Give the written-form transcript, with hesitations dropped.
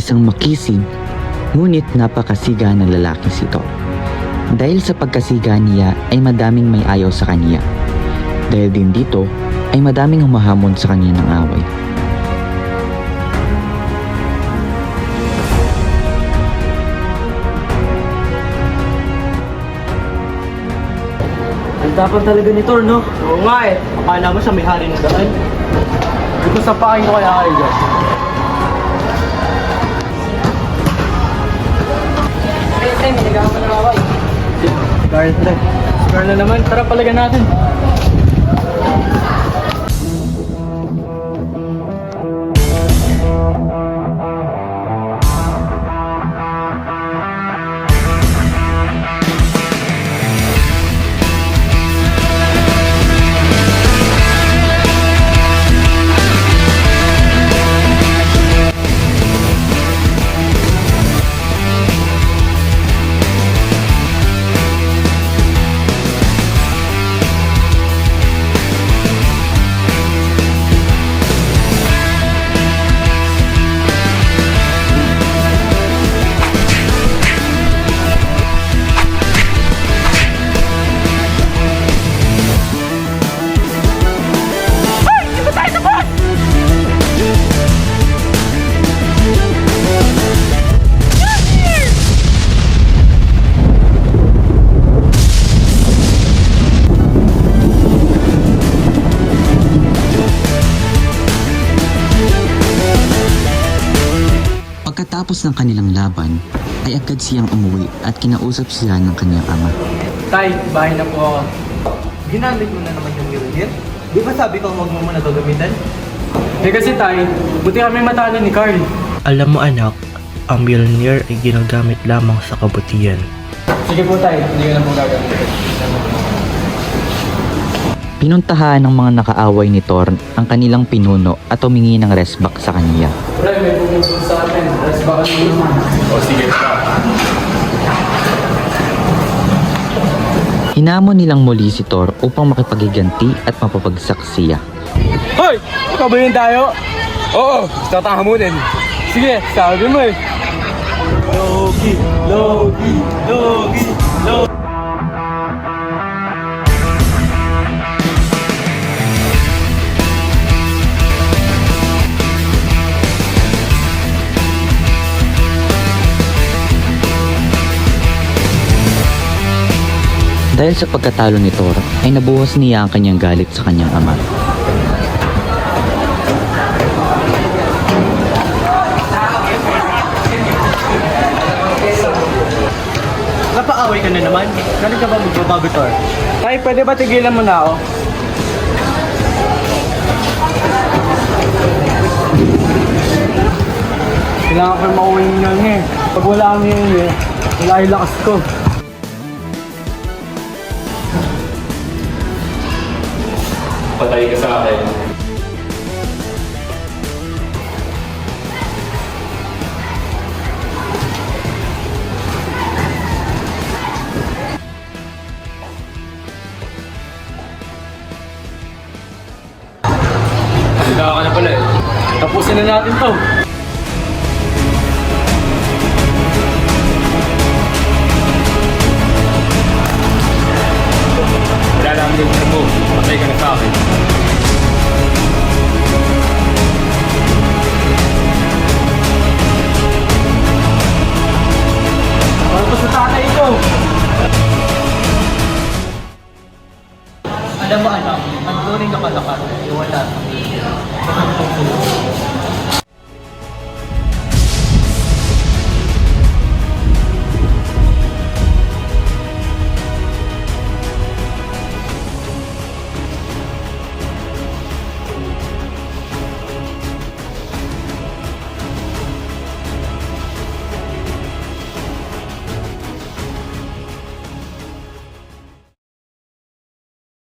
isang makisig ngunit napakasiga na lalaki si Thor. Dahil sa pagkasiga niya ay madaming may ayaw sa kanya. Dahil din dito ay madaming humahamon sa kanya ng away. Ang tapang talaga ni Thor, no? Oo nga eh. Akala mo siya may hari ng daan. Ito sa pakin ko kaya kayo dyan. May nagawa na away. Scar na naman. Tara palagan natin. Pagkatapos ng kanilang laban, ay agad siyang umuwi at kinausap siya ng kanyang ama. Tay, bahay na po ako. Ginamit mo na naman yung Mjolnir? Di ba sabi ko huwag mo muna gagamitan? Eh kasi tay, buti kami matalo ni Carl. Alam mo anak, ang Mjolnir ay ginagamit lamang sa kabutihan. Sige po tay, hindi ko na po gagamitin. Pinuntahan ng mga nakaaway ni Thor ang kanilang pinuno at humingi ng resback sa kanya. Pre, may pumunta sa atin. Rest baka naman. O sige pa. Hinamon nilang muli si Thor upang makipagiganti at mapapagsak siya. Hoy! Kabayin tayo? Oo, tatahamunin. Sige, sabi mo eh. Logi, Logi, Logi, Logi. Dahil sa pagkatalo ni Thor, ay nabuhos niya ang kanyang galit sa kanyang ama. Napaaway ka na naman? Galing ka ba magbabago, Thor? Tay, pwede ba tigilan mo na ako? Kailangan ko mauwi niyo niya eh. Pag wala kami yun eh, wala yung lakas ko. Patay ka sa akin. Handa ka na pala eh. Tapusin na natin to. Wala lang yung mo. Patay ka na sa akin. Ano sa tatay ito? Alam mo anak, ang tunay na kalakal ay wala sa